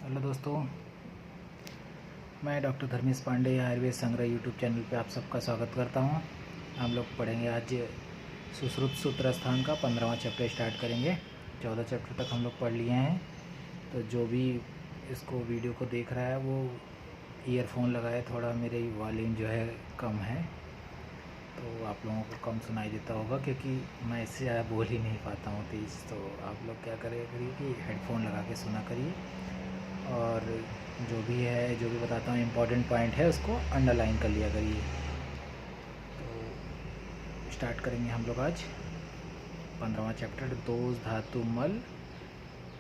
Hello दोस्तों, मैं doctor Dharmesh Pandey Ayurveda संग्रह यूट्यूब चैनल पे आप सबका स्वागत करता हूं। हम लोग पढ़ेंगे आज सुश्रुत सूत्र स्थान का 15वां चैप्टर स्टार्ट करेंगे। 14 चैप्टर तक हम लोग पढ़ लिए हैं। तो जो भी इसको वीडियो को देख रहा है वो ईयरफोन लगाए, थोड़ा मेरी वॉल्यूम जो है कम है तो आप लोगों को कम सुनाई देता होगा, क्योंकि मैं इससे ज़्यादा बोल ही नहीं पाता हूँ तेज़। तो आप लोग क्या करिए कि हेडफोन लगा के सुना करिए, और जो भी है, जो भी बताता हूँ इम्पोर्टेंट पॉइंट है उसको अंडरलाइन कर लिया करिए। तो स्टार्ट करेंगे हम लोग आज 15वां चैप्टर, दोष धातु मल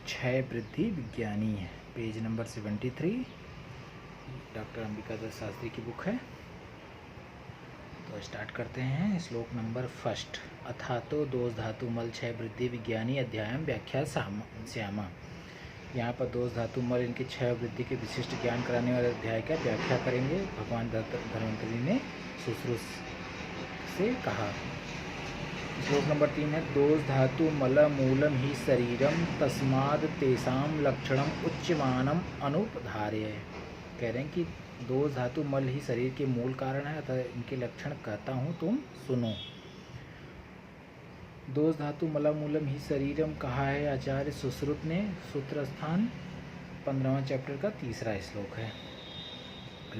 क्षय वृद्धि विज्ञानी है, page number 73, doctor Ambika Datt Shastri की बुक है। तो स्टार्ट करते हैं। श्लोक नंबर फर्स्ट, अथातो दोष धातु मल क्षय वृद्धि विज्ञानी अध्यायम व्याख्या श्यामा। यहाँ पर दोष धातु मल इनकी क्षय वृद्धि के विशिष्ट ज्ञान कराने वाले अध्याय का व्याख्या करेंगे। भगवान धन्वंतरी ने सुश्रुत से कहा। श्लोक नंबर 3 है, दोष धातु मल मूलम ही शरीरम तस्माद तेषाम लक्षणम उच्यमानम अनुपधार्य। कह रहे हैं कि दोष धातु मल ही शरीर के मूल कारण है, अतः इनके लक्षण कहता हूँ, तुम सुनो। दोष धातु मलामूलम ही शरीरम कहा है आचार्य सुश्रुत ने। सूत्र स्थान 15वां चैप्टर का तीसरा श्लोक है।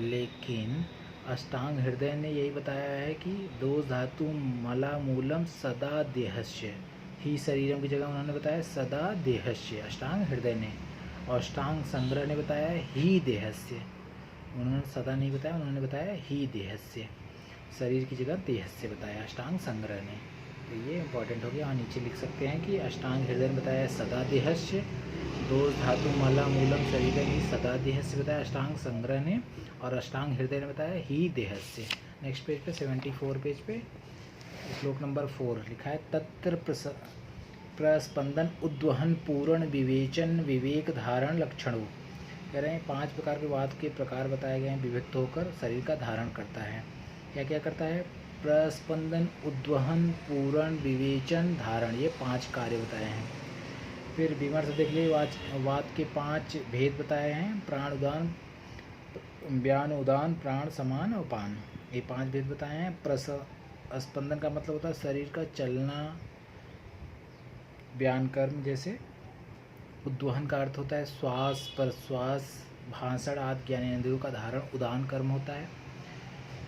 लेकिन अष्टांग हृदय ने यही बताया है कि दोष धातु मलामूलम सदा देहस्य ही शरीरम की जगह उन्होंने बताया सदा देहस्य, अष्टांग हृदय ने। और अष्टांग संग्रह ने बताया ही देहस्य, उन्होंने सदा नहीं बताया, उन्होंने बताया ही देहस्य, शरीर की जगह देहस्य बताया अष्टांग संग्रह ने। तो ये इंपॉर्टेंट हो गया। और नीचे लिख सकते हैं कि अष्टांग हृदय ने बताया सदा देहस्य, दोष धातु मला मूलम शरीर ही सदा देहस्य बताया अष्टांग संग्रह ने, और अष्टांग हृदय ने बताया ही देहस्य। नेक्स्ट पेज पे 74 पेज पे श्लोक नंबर 4 लिखा है, तत्र प्रस्पंदन उद्वहन पूर्ण विवेचन विवेक धारण लक्षणों। कह रहे हैं 5 प्रकार के वात के प्रकार बताए गए हैं, विभक्त होकर शरीर का धारण करता है। क्या क्या करता है? प्रस्पंदन उद्वहन पूरण विवेचन धारण, ये 5 कार्य बताए हैं। फिर विमर्श देख लिए, वात के 5 भेद बताए हैं, प्राण उदान, व्यान उदान, प्राण समान और पान, ये 5 भेद बताए हैं। स्पंदन का मतलब होता है शरीर का चलना, व्यान कर्म जैसे। उद्वहन का अर्थ होता है श्वास प्रश्वास भाषण आदि ज्ञानेंद्रियों का धारण, उदान कर्म होता है।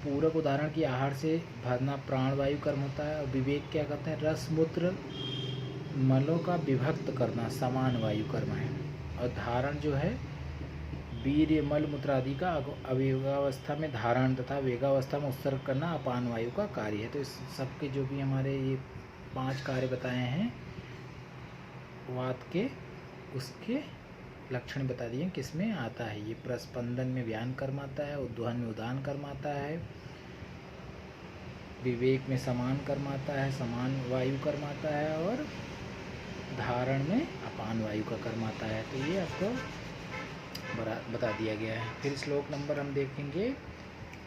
पूरक उदाहरण की आहार से भरना प्राणवायु कर्म होता है। और विवेक क्या करते हैं? रस मूत्र मलों का विभक्त करना, समान वायु कर्म है। और धारण जो है वीर्य मल मूत्र आदि का अवेगावस्था में धारण तथा वेगावस्था में उत्सर्ग करना अपान वायु का कार्य है। तो इस सबके जो भी हमारे ये 5 कार्य बताए हैं वात के, उसके लक्षण बता दिए किस में आता है। ये प्रस्पंदन में व्यान कर्म आता है, उद्वहन में उदान कर्म आता है, विवेक में समान कर्म आता है, समान वायु कर्म आता है, और धारण में अपान वायु का कर्म आता है। तो ये आपको बता दिया गया है। फिर श्लोक नंबर हम देखेंगे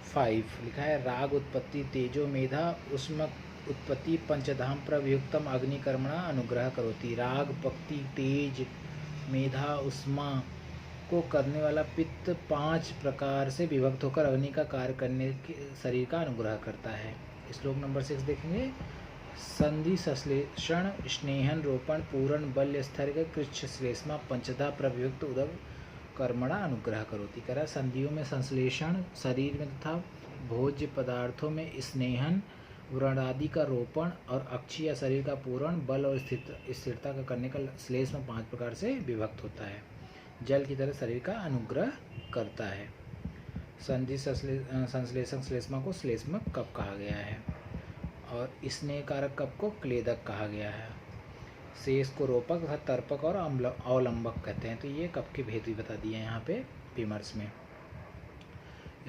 5 लिखा है, राग उत्पत्ति तेजो मेधा उष्म उत्पत्ति पंचधाम प्रयुक्तम अग्निकर्मणा अनुग्रह करोति। राग भक्ति तेज मेधा उष्मा को करने वाला पित्त 5 प्रकार से विभक्त होकर अग्नि का कार्य करने के शरीर का अनुग्रह करता है। श्लोक नंबर 6 देखेंगे, संधि संश्लेषण स्नेहन रोपण पूरण बल स्थैर्य कृच्छ श्लेष्मा पंचधा प्रयुक्त उदक कर्मणा अनुग्रह करोति। करा संधियों में संश्लेषण, शरीर में तथा भोज्य पदार्थों में स्नेहन, व्रण आदि का रोपण, और अक्षी या शरीर का पूर्ण बल और स्थिरता का करने का श्लेष्म 5 प्रकार से विभक्त होता है। जल की तरह शरीर का अनुग्रह करता है। संधि संश्लेषण श्लेष्मा को श्लेष्मक कफ कहा गया है, और स्नेह कारक कफ को क्लेदक कहा गया है। शेष को रोपक तथा तर्पक और अवलंबक कहते हैं। तो ये कफ के भेद भी बता दिए हैं यहाँ पे विमर्श में।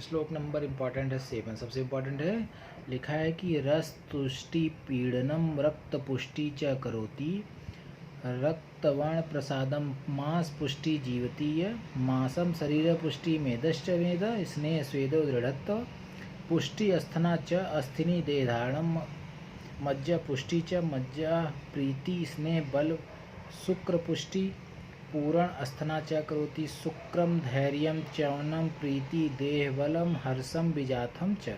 श्लोक नंबर इम्पॉर्टेंट है 7, सबसे इम्पॉर्टेंट है। लिखा है कि रस तुष्टि पीड़नम रक्त पुष्टि च करोति, रक्तवर्ण प्रसादम मांस पुष्टि जीवतीय, मांसम शरीर पुष्टि मेदश्च मेद, स्नेह स्वेदो दृढ़त्व, पुष्टि अस्थना च अस्थिनी देहधारणम, मज्जा पुष्टि च मज्जा प्रीति स्नेह बल शुक्र पुष्टि, पूर्ण अस्थना च करोति शुक्रम धैर्यम चौनम प्रीति देहबलम हर्षम विजाथम च।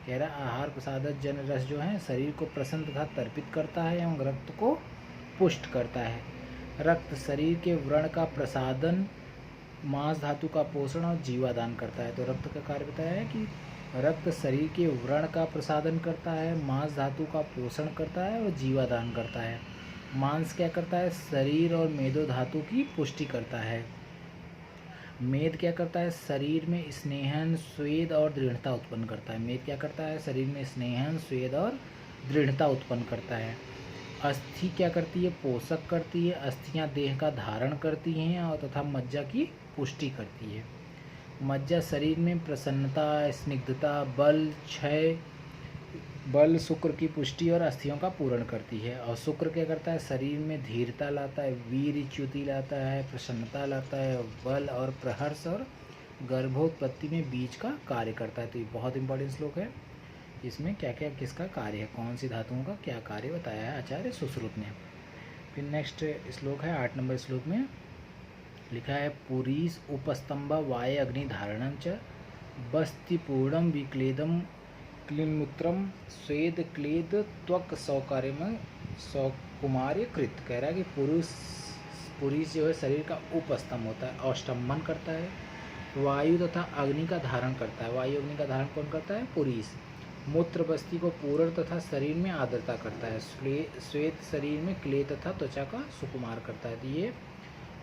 कह रहा आहार प्रसादक जन रस जो है शरीर को प्रसन्न तथा तर्पित करता है एवं रक्त को पुष्ट करता है। रक्त शरीर के व्रण का प्रसादन, मांस धातु का पोषण और जीवादान करता है। तो रक्त का कार्य बताया है कि रक्त शरीर के व्रण का प्रसादन करता है, मांस धातु का पोषण करता है और जीवादान करता है। मांस क्या करता है? शरीर और मेदो धातु की पुष्टि करता है। मेद क्या करता है? शरीर में स्नेहन, स्वेद और दृढ़ता उत्पन्न करता है। मेद क्या करता है? शरीर में स्नेहन, स्वेद और दृढ़ता उत्पन्न करता है। अस्थि क्या करती है? पोषक करती है। अस्थियां देह का धारण करती हैं और तथा मज्जा की पुष्टि करती है। मज्जा शरीर में प्रसन्नता, स्निग्धता, बल, क्षय, बल, शुक्र की पुष्टि और अस्थियों का पूर्ण करती है। और शुक्र क्या करता है? शरीर में धीरता लाता है, वीर च्युति लाता है, प्रसन्नता लाता है, बल और प्रहर्ष और गर्भोत्पत्ति में बीज का कार्य करता है। तो ये बहुत इंपॉर्टेंट श्लोक है। इसमें क्या क्या किसका कार्य है, कौन सी धातुओं का क्या कार्य बताया है आचार्य सुश्रुत ने। फिर नेक्स्ट श्लोक है 8 नंबर श्लोक में लिखा है पुरीस उपस्तंभ वाय अग्नि धारणं च बस्ति पूर्णम विक्लेदम क्लीनमूत्रम स्वेद क्लेद त्वक सौकार्यम सौकुमार्य कृत। कह रहा है कि पुरुष जो है शरीर का उपस्तंभ होता है, अवष्टंभन करता है, वायु तथा अग्नि का धारण करता है। वायु अग्नि का धारण कौन करता है? पुरुष। मूत्र बस्ती को पूर्ण तथा शरीर में आर्द्रता करता है। श्वेत शरीर में क्ले तथा त्वचा का सुकुमार करता है। तो ये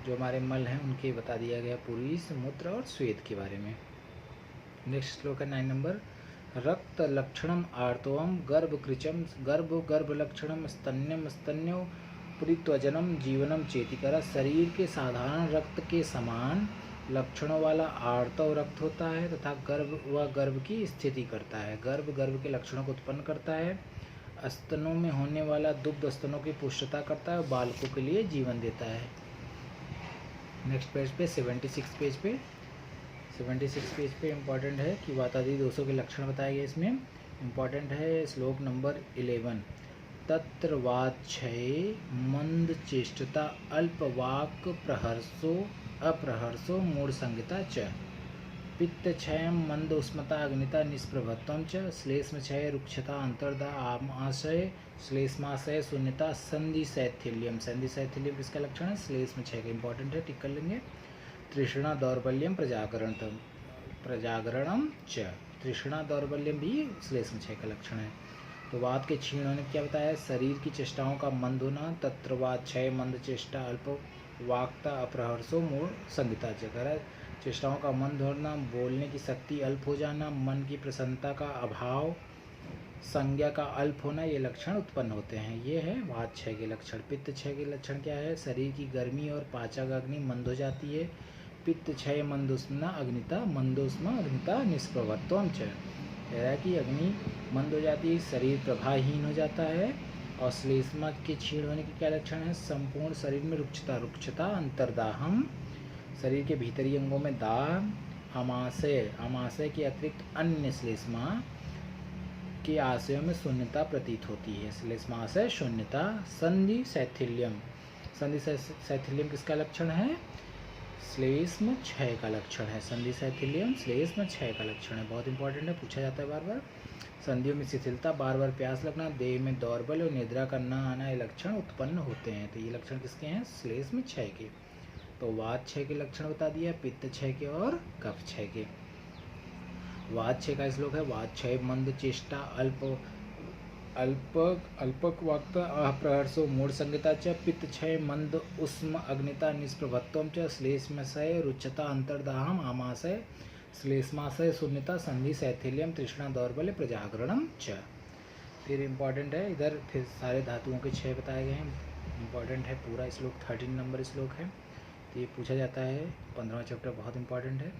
जो हमारे मल हैं उनके बता दिया गया पुरुष, मूत्र और श्वेत के बारे में। नेक्स्ट श्लोक है 9 नंबर रक्त लक्षणम आर्तवम गर्भकृचम गर्भ लक्षणम स्तन्यम स्तन्यो परित्वजनम जीवनम चेतिकर। शरीर के साधारण रक्त के समान लक्षणों वाला आर्तव रक्त होता है तथा गर्भ की स्थिति करता है। गर्भ के लक्षणों को उत्पन्न करता है। स्तनों में होने वाला दुग्ध स्तनों की पुष्टता करता है और बालकों के लिए जीवन देता है। नेक्स्ट पेज पे 76 पेज पे इम्पॉर्टेंट है कि वातादि दोषों के लक्षण बताए गए। इसमें इम्पॉर्टेंट है श्लोक नंबर 11 तत्र वाच्छय मंद चेष्टता अल्पवाक प्रहर्षो अप्रहर्षो मूढ़ संहिता च पित्त क्षय मंद उष्मता अग्निता निष्प्रभत्वम च श्लेष्म क्षय रुक्षता अंतर्दा आमाशय श्लेष्माशय शून्यता संधि शैथिल्यम। संधि शैथिल्यम किसका लक्षण है? श्लेष्म क्षय का। इंपॉर्टेंट है, टिक कर लेंगे। तृष्णा दौर्बल्यम प्रजागरणम च। तृष्णा दौर्बल्यम भी श्लेष्म क्षय का लक्षण है। तो वात के क्षीण होने क्या बताया? शरीर की चेष्टाओं का मंद होना। तत्र वात क्षय मंद चेष्टा अल्प वाक्ता अप्रहर्षो मूढ़ संहिता च। चेष्टाओं का मंद होना, बोलने की शक्ति अल्प हो जाना, मन की प्रसन्नता का अभाव, संज्ञा का अल्प होना, ये लक्षण उत्पन्न होते हैं। ये है वात क्षय के लक्षण। पित्त क्षय के लक्षण क्या है? शरीर की गर्मी और पाचक अग्नि मंद हो जाती है। पित्त क्षय मंदोष्मा अग्निता मंदोष्मा अग्निता निष्प्रभत्वम च। कह रहा है कि अग्नि मंद हो जाती है, शरीर प्रभाहीन हो जाता है। और श्लेष्मा के क्षीण होने के क्या लक्षण है? संपूर्ण शरीर में रुक्षता अंतर्दाहम, शरीर के भीतरी अंगों में दाह। आमाशय के अतिरिक्त अन्य श्लेष्मा के आशयों में शून्यता प्रतीत होती है। श्लेष्माशय शून्यता। संधि शैथिल्यम। संधि शैथिल्यम किसका लक्षण है? श्लेष्म क्षय का लक्षण है। संधि शैथिल्यम श्लेष्म क्षय का लक्षण है। बहुत इंपॉर्टेंट है, पूछा जाता है बार बार। संधियों में शिथिलता, बार बार प्यास लगना, देह में दौर्बल्य और निद्रा का न आना, ये लक्षण उत्पन्न होते हैं। तो ये लक्षण किसके हैं? श्लेष्म क्षय के। तो वात क्षय के लक्षण बता दिया, पित्त क्षय के और कफ क्षय के। वात क्षय का श्लोक है वात क्षय मंद चेष्टा अल्पक वाक्ता अप्रहर्षो मूढ़ संहिता च पित्त क्षय मंद उष्म अग्निता निष्प्रभत्वम च श्लेष्माशय रुच्यता अंतर्दाहम आमाशय श्लेष्माशय शून्यता संधि शैथिल्यम तृष्णा दौर्बल्य प्रजागरणम च। फिर इम्पॉर्टेंट है, इधर फिर सारे धातुओं के क्षय बताए गए हैं। इम्पॉर्टेंट है पूरा श्लोक, 13 नंबर श्लोक है। तो ये पूछा जाता है, 15वां चैप्टर बहुत इंपॉर्टेंट है।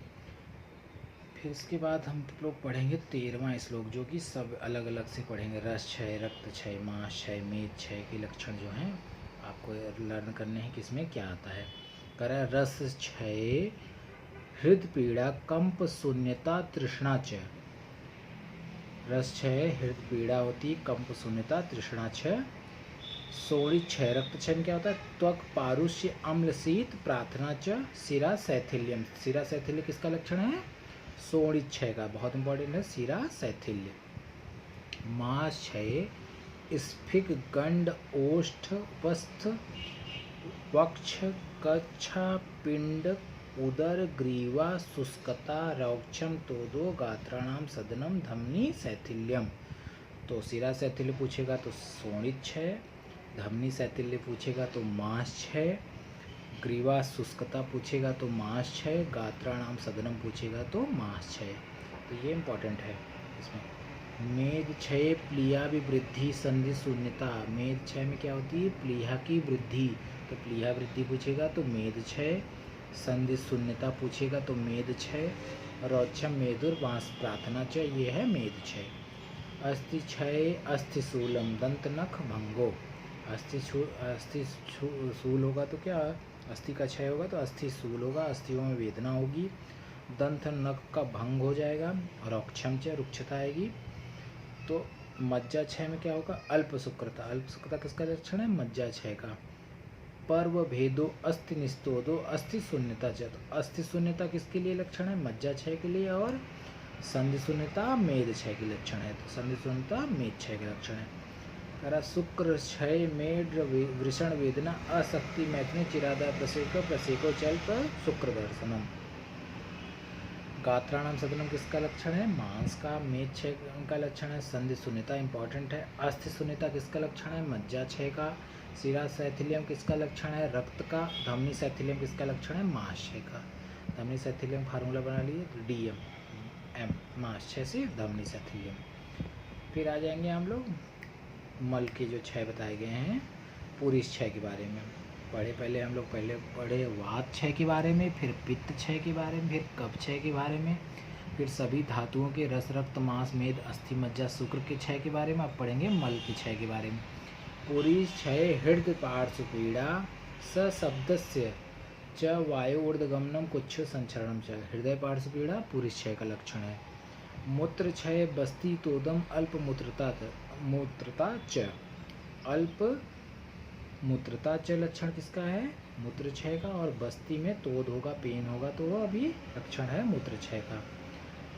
फिर इसके बाद हम लोग पढ़ेंगे 13वां श्लोक, जो कि सब अलग अलग से पढ़ेंगे। रस क्षय, रक्त क्षय, मांस क्षय, मेद क्षय के लक्षण जो हैं आपको लर्न करने हैं, किसमें क्या आता है। करा रस क्षय हृदय पीड़ा कंप शून्यता तृष्णा च। रस क्षय हृदय पीड़ा होती, कंप शून्यता तृष्णा च। सोड़ी क्षय, रक्तक्षय में क्या होता है? त्वक पारुष्य अम्ल शीत प्रार्थना च शिरा शैथिल्यम। शिरा शैथिल्य किसका लक्षण है? सोड़ी क्षय का, बहुत इंपॉर्टेंट है शिरा शैथिल्य। मास क्षय स्फिक गंड ओष्ठ उपस्थ वक्ष कच्छा पिंड उदर ग्रीवा शुष्कता रौक्षम तोदो गात्राणाम सदनम धमनी शैथिल्यम। तो शिरा शैथिल्य पूछेगा तो सोणित क्षय, धमनी शैथिल्य पूछेगा तो मास क्षय, ग्रीवा शुष्कता पूछेगा तो मास क्षय, गात्राणाम सदनम पूछेगा तो मास क्षय। तो ये इंपॉर्टेंट है इसमें। मेद क्षय प्लीहा विवृद्धि संधि शून्यता। मेद क्षय में क्या होती है? प्लीहा की वृद्धि, तो प्लीहा वृद्धि पूछेगा तो मेद क्षय, संधि शून्यता पूछेगा तो मेद क्षय, रौक्षम मेदुर वांस प्रार्थना च, ये है मेद क्षय। अस्थि क्षय अस्थिशूलम दंत नख भंगो। अस्थि शूल होगा तो क्या? अस्थि का क्षय होगा तो अस्थि शूल होगा, अस्थियों में वेदना होगी, दंत नख का भंग हो जाएगा, रौक्षम च रुक्षता आएगी। तो मज्जा क्षय में क्या होगा? अल्प शुक्रता। अल्प शुक्रता किसका लक्षण है? मज्जा क्षय का। पर्व भेदो अस्थि निस्तोदो अस्थि शून्यता च। तो अस्थि शून्यता किसके लिए लक्षण है? मज्जा क्षय के लिए। और संधि शून्यता मेद क्षय के लक्षण है, तो संधि शून्यता मेद क्षय के लक्षण है। करा शुक्र क्षय मेड वृषण वेदना अशक्ति मैथुने चिरादा प्रसेको चल्प शुक्र दर्शनम। गात्राणाम सदनम किसका लक्षण है? मांस का। मेद क्षय का लक्षण है संधि शून्यता, इंपॉर्टेंट है। अस्थि शून्यता किसका लक्षण है? मज्जा क्षय का। शिरा शैथिल्यम किसका लक्षण है? रक्त का। धमनी शैथिल्यम किसका लक्षण है? मास क्षय का। धमनी शैथिल्यम फार्मूला बना लिए तो DM मास क्षय से धमनी शैथिल्यम। फिर आ जाएंगे हम लोग मल के जो क्षय बताए गए हैं पुरुष क्षय के बारे में पढ़े। हम लोग पढ़े वात क्षय के बारे में, फिर पित्त क्षय के बारे में, फिर कफ क्षय के बारे में, फिर सभी धातुओं के रस रक्त मांस मेद अस्थि मज्जा शुक्र के क्षय के बारे में। अब पढ़ेंगे मल के क्षय के बारे में। पुरुष क्षय हृदय पार्श्व पीड़ा स शब्दस्य च वायु ऊर्ध्वगमनम कुच्छ संचरणम च। हृदय पार्श्व पीड़ा पुरुष क्षय का लक्षण है। मूत्र क्षय बस्ती तोदम अल्प मूत्रता च। अल्प मूत्रता च लक्षण किसका है? मूत्र क्षय का। और बस्ती में तोद होगा, पेन होगा, तो वह भी लक्षण है मूत्र क्षय का।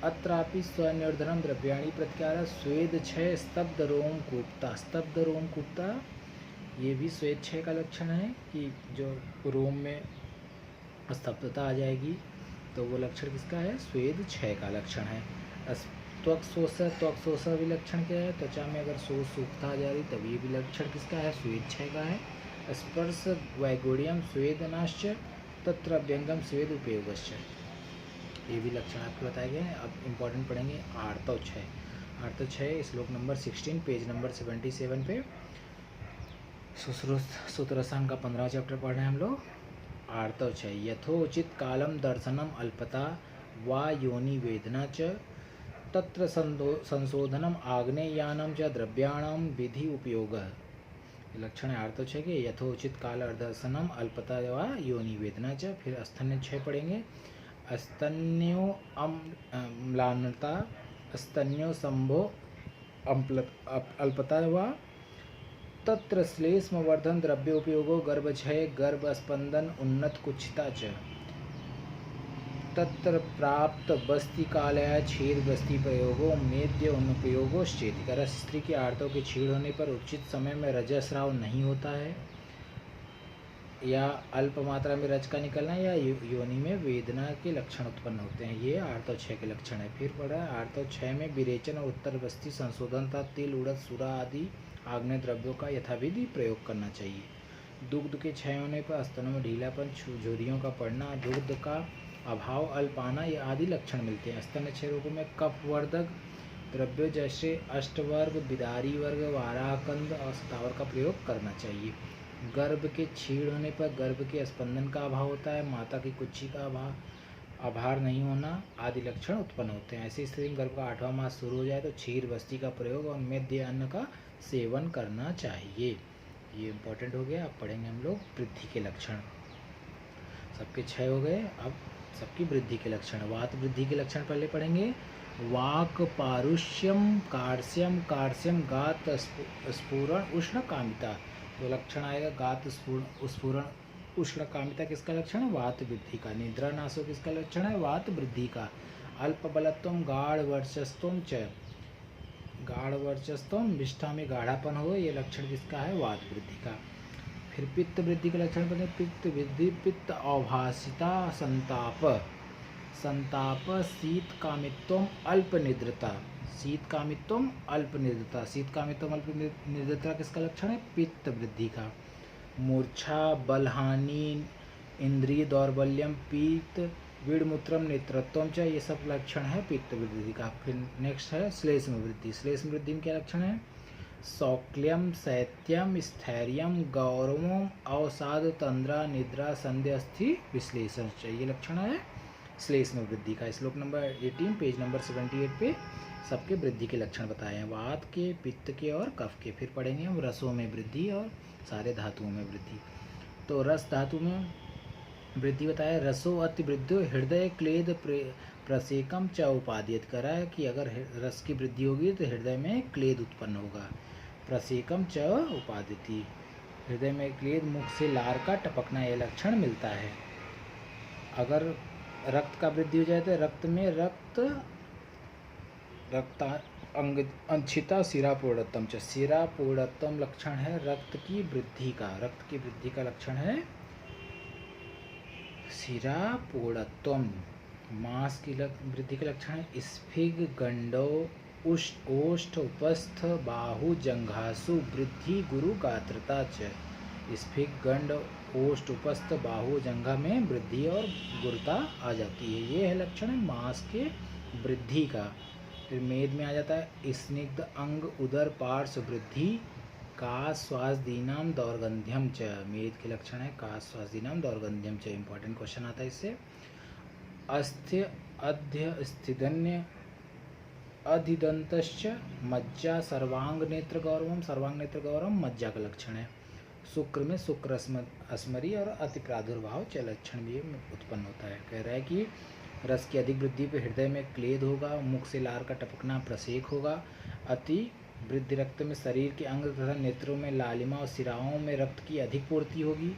अत्रापि स्वनिर्धनम द्रव्याणि प्रतिकार स्वेद क्षय स्तब्ध रोम कूपता। स्तब्ध रोम कूपता ये भी स्वेद क्षय का लक्षण है कि जो रोम में स्तब्धता आ जाएगी, तो वो लक्षण किसका है? स्वेद क्षय का लक्षण है। त्वक शोष भी लक्षण क्या है? त्वचा में अगर शोष सूखता आ जा रही तब ये भी लक्षण किसका है? स्वेद क्षय का है। स्पर्श वैगोडियम स्वेदनाश्च तत्र व्यंगम स्वेद उपयोगश्च, ये भी लक्षण आपके बताए गए हैं। अब इम्पोर्टेंट पढ़ेंगे आर्तव क्षय। आर्तव क्षय श्लोक नंबर 16 पेज नंबर 77 पे सूत्रसंग का 15वां चैप्टर पढ़ रहे हैं हम लोग। आर्तव क्षय यथोचित कालम दर्शनम अल्पता वा योनि वेदना च तत्र संशोधनम आग्नेयानम च द्रव्याणाम विधि उपयोग। लक्षण है आर्तव क्षय के यथोचित काल दर्शनम अल्पता वा योनि वेदना च। फिर स्तन्य क्षय पढ़ेंगे। स्तन्यो अम्लानता स्तन्यो संभो अल्पता वा तत्र श्लेष्म वर्धन द्रव्य उपयोगो गर्भक्षय गर्भ स्पंदन उन्नत कुच्छिता च तत्र प्राप्त बस्ती कालया छेद बस्ती प्रयोगो मेद्य अनुपयोगो श्चेति। अगर स्त्री के आर्तव के छीड़ होने पर उचित समय में रजस्राव नहीं होता है या अल्प मात्रा में रज का निकलना या योनि में वेदना के लक्षण उत्पन्न होते हैं, ये आर्तव क्षय के लक्षण है। फिर पढ़ा आर्तव क्षय में विरेचन और उत्तर बस्ती संशोधन तथा तिल उड़द सूरा आदि आग्नेय द्रव्यों का यथाविधि प्रयोग करना चाहिए। दुग्ध के क्षय होने पर स्तनों में ढीलापन झुर्रियों का पड़ना दुग्ध का अभाव अल्पाना ये आदि लक्षण मिलते हैं। स्तन क्षय रोगों में कफवर्धक द्रव्यों जैसे अष्टवर्ग बिदारी वर्ग वाराकंद और सतावर का प्रयोग करना चाहिए। गर्भ के छीड़ होने पर गर्भ के स्पंदन का अभाव होता है, माता की कुच्ची का आभार नहीं होना आदि लक्षण उत्पन्न होते हैं। ऐसी स्थिति में गर्भ का 8वां मास शुरू हो जाए तो क्षीर बस्ती का प्रयोग और मेद्य अन्न का सेवन करना चाहिए। ये इम्पोर्टेंट हो गया। अब पढ़ेंगे हम लोग वृद्धि के लक्षण। सबके क्षय हो गए, अब सबकी वृद्धि के लक्षण। वात वृद्धि के लक्षण पहले पढ़ेंगे। वाक पारुष्यम कार्स्यम गात स्फुरण उष्ण कामिता। तो लक्षण आएगा गात स्फुरण उष्णकामिता किसका लक्षण है? वात वृद्धि का। निद्रा नाशो किसका लक्षण है? वात वृद्धि का। अल्प बलत्वम गाढ़ वर्चस्वम च, गाढ़ वर्चस्वम विष्ठा में गाढ़ापन हो, ये लक्षण किसका है? वात वृद्धि का। फिर पित्त वृद्धि का लक्षण बताए, पित्त वृद्धि पित्त अभासिता संताप, संताप शीत कामित्वम अल्प निद्रता, शीत कामित्वम अल्प निद्रता, शीत कामित्वम अल्प निद्रता किसका लक्षण है? पित्त वृद्धि का। मूर्छा बलहानि इंद्रिय दौर्बल्यम पीत विड़मूत्रम नेत्रत्वम च, ये सब लक्षण है पित्त वृद्धि का। फिर नेक्स्ट है श्लेष्म वृद्धि। श्लेष्म वृद्धि में क्या लक्षण है? सौक्ल्यम शैत्यम स्थैर्यम गौरवम अवसाद तंद्रा निद्रा संध्यस्थि विश्लेषण चाहिए, लक्षण है श्लेष्म वृद्धि का। श्लोक नंबर 18 पेज नंबर 78 पे सबके वृद्धि के लक्षण बताए हैं, वात के, पित्त के और कफ के। फिर पढ़ेंगे हम रसों में वृद्धि और सारे धातुओं में वृद्धि। तो रस धातु में वृद्धि बताया, रसो अति वृद्धि हृदय क्लेद प्रसेकम च उपादित करा है कि अगर रस की वृद्धि होगी तो हृदय में क्लेद उत्पन्न होगा। प्रसेकम च उपादिति, हृदय में क्लेद, मुख से लार का टपकना, यह लक्षण मिलता है। अगर रक्त का वृद्धि हो जाए तो रक्त में रक्त अंग अंशिता सिरा पूर्णतम च, सिरा पूर्णतम लक्षण है रक्त की वृद्धि का। रक्त की वृद्धि का लक्षण है सिरा पूर्णत्वम। मांस की वृद्धि के लक्षण है स्फिग गंडो ओष्ठ उपस्थ बाहु जंघासु वृद्धि गुरु गात्रता च, स्फिग गंड ओष्ठ उपस्थ बाहु जंघा में वृद्धि और गुरुता आ जाती है, ये है लक्षण है मांस के वृद्धि का। फिर मेद में आ जाता है स्निग्ध अंग उदर पार्श्व वृद्धि का स्वास्थदीनाम दौर्गंध्यम च, मेद के लक्षण है का स्वास्थदीनाम दौर्गंध्यम च। इंपॉर्टेंट क्वेश्चन आता है इससे। अस्त्य अध्य स्थिदन्य अधिदंतश्च मज्जा सर्वांग नेत्र गौरवम, सर्वांग नेत्र गौरवम मज्जा का लक्षण है। शुक्र में शुक्र अस्मरी और अति प्रादुर्भाव च लक्षण भी उत्पन्न होता है। कह रहा है कि रस की अधिक वृद्धि पर हृदय में क्लेद होगा, मुख से लार का टपकना प्रसेक होगा, अति वृद्धि रक्त में शरीर के अंग तथा नेत्रों में लालिमा और सिराओं में रक्त की अधिक पूर्ति होगी।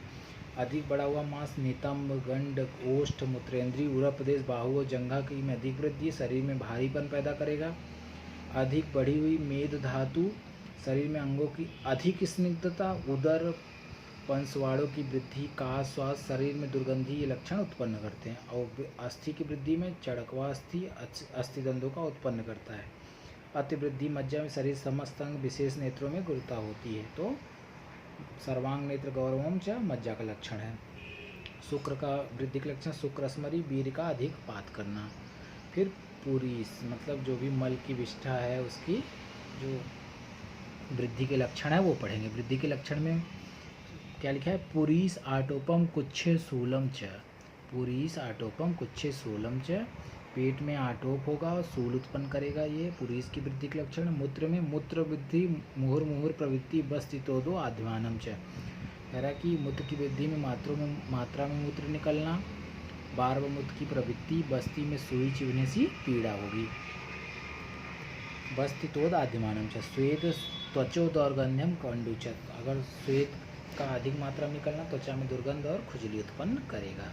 अधिक बढ़ा हुआ मांस नितंब गंड ओष्ठ मूत्रेंद्रीय उरर प्रदेश बाहु और जंघा की में अधिक वृद्धि शरीर में भारीपन पैदा करेगा। अधिक बढ़ी हुई मेद धातु शरीर में अंगों की अधिक स्निग्धता, उदर पंसवाड़ों की वृद्धि का स्वास्थ्य शरीर में दुर्गंधी, ये लक्षण उत्पन्न करते हैं। और अस्थि की वृद्धि में चढ़कवा अस्थिदंडों का उत्पन्न करता है। अतिवृद्धि मज्जा में शरीर समस्त अंग विशेष नेत्रों में गुरुता होती है, तो सर्वांग नेत्र गौरवम च मज्जा का लक्षण है। शुक्र का वृद्धि का लक्षण शुक्र स्मरी वीर का अधिक पात करना। फिर पुरीस मतलब जो भी मल की विष्ठा है उसकी जो वृद्धि के लक्षण है वो पढ़ेंगे। वृद्धि के लक्षण में क्या लिखा है? पुरीस आटोपम कुच्छे शूलम च, पुरीस आटोपम कुच्छे शूलम च, पेट में आटोप होगा और शूल उत्पन्न करेगा, ये पुरीस की वृद्धि के लक्षण। मूत्र में मूत्र वृद्धि मुहुर्मुहुर प्रवृत्ति बस्तितोदो आध्यानम च, कह रहा है कि मूत्र की वृद्धि में मात्रा में मूत्र निकलना, बार बार मूत्र की प्रवृत्ति, बस्ती में सुई चुभने सी पीड़ा होगी। बस्तितोद आध्यानम च, स्वेद त्वचो दौर्गंध्यम कंडुचत, अगर स्वेद का अधिक मात्रा में निकलना त्वचा में दुर्गंध और खुजली उत्पन्न करेगा।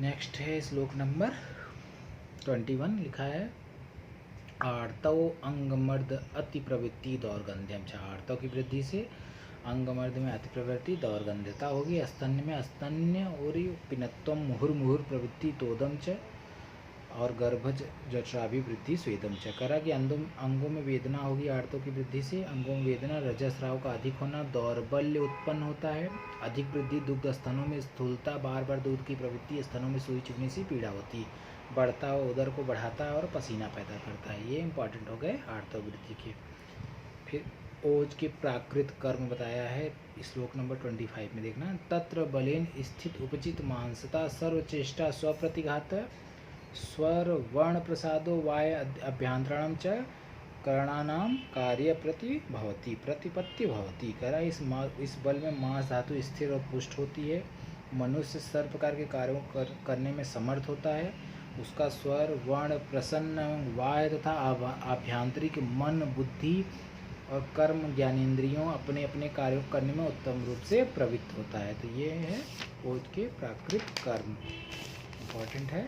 नेक्स्ट है श्लोक नंबर 21 लिखा है आर्तव अंगमर्द अति प्रवृत्ति दौर्गंध्यम च, आर्तव की वृद्धि से अंगमर्द में अति प्रवृत्ति दौर्गंध्यता होगी। स्तन्य में स्तन्य और पिनत्वम मुहुर्मुहुर प्रवृत्ति तोदम च, और गर्भज जठराभि वृद्धि स्वेदम च, करा कि अंगों में वेदना होगी आर्तों की वृद्धि से। अंगों में वेदना, रजस्राव का अधिक होना, दौर्बल्य उत्पन्न होता है। अधिक वृद्धि दुग्ध स्तनों में स्थूलता, बार बार दूध की प्रवृत्ति, स्तनों में सुई चुभने से पीड़ा होती, बढ़ता हुआ उदर को बढ़ाता है और पसीना पैदा करता है। ये इंपॉर्टेंट हो गए आर्तव वृद्धि के। फिर ओज के प्राकृत कर्म बताया है श्लोक नंबर 25 में देखना। तत्र बलेन स्थित उपचित मांसता सर्वचेष्टा स्वप्रतिघात स्वर वर्ण प्रसादो वाय अभ्यंतरणम च करणानाम कार्य प्रतिपत्ति भवती, करा इस बल में मांस धातु स्थिर और पुष्ट होती है। मनुष्य सर्व प्रकार के कार्यों करने में समर्थ होता है। उसका स्वर वर्ण प्रसन्न वाय तथा आभ्यंतरिक मन बुद्धि और कर्म ज्ञानेंद्रियों अपने अपने कार्यों को करने में उत्तम रूप से प्रवृत्त होता है। तो ये है ओज के प्राकृत कर्म, इम्पॉर्टेंट है।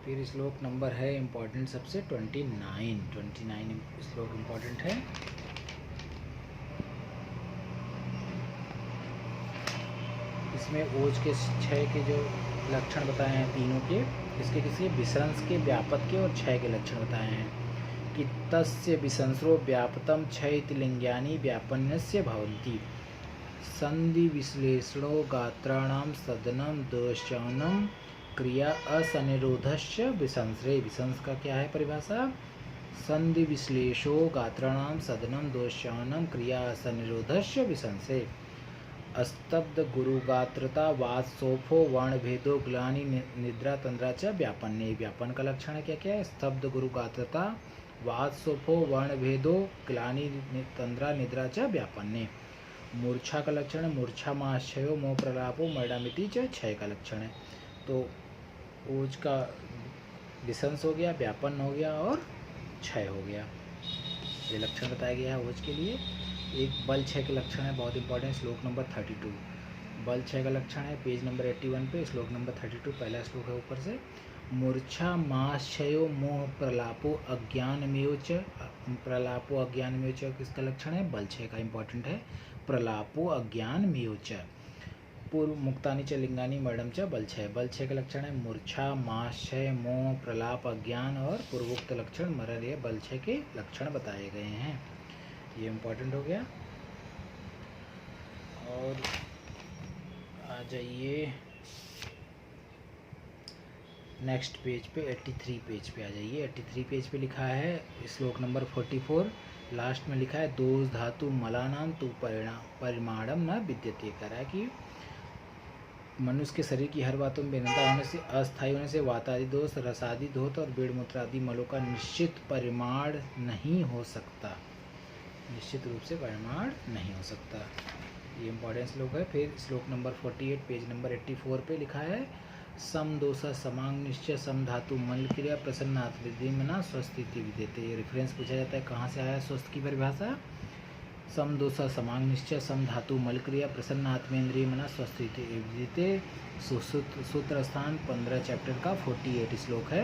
फिर श्लोक नंबर है इम्पॉर्टेंट सबसे 29 श्लोक इम्पॉर्टेंट है। इसमें ओज के 6 के जो लक्षण बताए हैं तीनों के, इसके किसी विसंस के, व्यापक के और 6 के लक्षण बताए हैं कि तस्य विसंसरो व्यापतम 6 इति लिंग्यानि व्यापन्यस्य भवन्ति संधि विश्लेषणो गात्राणाम सदनम दोषानम क्रिया असनिरोधस्य विसंसरे। विसंस का क्या है परिभाषा? संधि विश्लेषो गात्राणाम सदनम दोषानम क्रिया असनिरोधस्य विसंसरे। अस्तब्ध गुरुगात्रता वाद सोफो वर्ण भेदो ग्लानि निद्रा तंद्रा च व्यापन्ने। व्यापन का लक्षण है क्या क्या है? स्तब्ध गुरुगात्रता वाद सोफो वर्ण भेदो ग्लानि तंद्रा निद्रा च व्यापन्ने। मूर्छा का लक्षण है मूर्छा माश्चयो मोह प्रलापो मरणामिति च 6 का लक्षण है। तो ओज का विसंस हो गया, व्यापन हो गया और 6 हो गया। ये लक्षण बताया गया है ओज के लिए। एक बल 6 के लक्षण है, बहुत इंपॉर्टेंट, श्लोक नंबर 32। बल 6 का लक्षण है पेज नंबर 81 पे, श्लोक नंबर 32 पहला श्लोक है ऊपर से। मूर्छा माश्चयो मोह प्रलापो अज्ञानमेव च। प्रलापो अज्ञानमेव च किसका लक्षण है? बल 6 का, इंपॉर्टेंट है। प्रलापो अज्ञानमेव च पूर्व मुक्तानि च लिंगानि मरणम च बल 6। बल 6 के लक्षण है मूर्छा माश्चय मोह प्रलाप अज्ञान और पूर्वोक्त लक्षण मरण। ये बल 6 के लक्षण बताए गए हैं। ये इम्पोर्टेंट हो गया। और आ जाइए नेक्स्ट पेज पे, 83 पेज पे आ जाइए। 83 पेज पे लिखा है श्लोक नंबर 44, लास्ट में लिखा है दोष धातु मलानाम तु परिमाणम न विद्यते। कह रहा है कि मनुष्य के शरीर की हर बातों में भिन्नता होने से, अस्थायी होने से वातादि दोष, रसादि दोष और बेड़ मूत्रादि मलों का निश्चित परिमाण नहीं हो सकता। निश्चित रूप से परिमाण नहीं हो सकता। ये इंपॉर्टेंट श्लोक है। फिर श्लोक नंबर 48 पेज नंबर 84 पे लिखा है सम दोष समांग निश्चय सम धातु मल क्रिया प्रसन्नात्मना स्वस्थिति विदेते। ये रेफरेंस पूछा जाता है कहाँ से आया स्वस्थ की परिभाषा? सम दोष समांग निश्चय सम धातु मल क्रिया प्रसन्नात्मेंद्रिय मना स्वस्थिति विदिते। सूत्र स्थान 15 चैप्टर का 48 श्लोक है।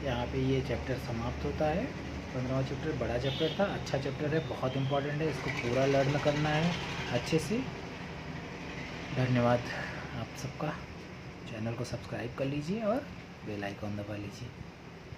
यहाँ पे ये चैप्टर समाप्त होता है। 15वां चैप्टर बड़ा चैप्टर था, अच्छा चैप्टर है, बहुत इंपॉर्टेंट है, इसको पूरा लर्न करना है अच्छे से। धन्यवाद आप सबका। चैनल को सब्सक्राइब कर लीजिए और बेल आइकॉन दबा लीजिए।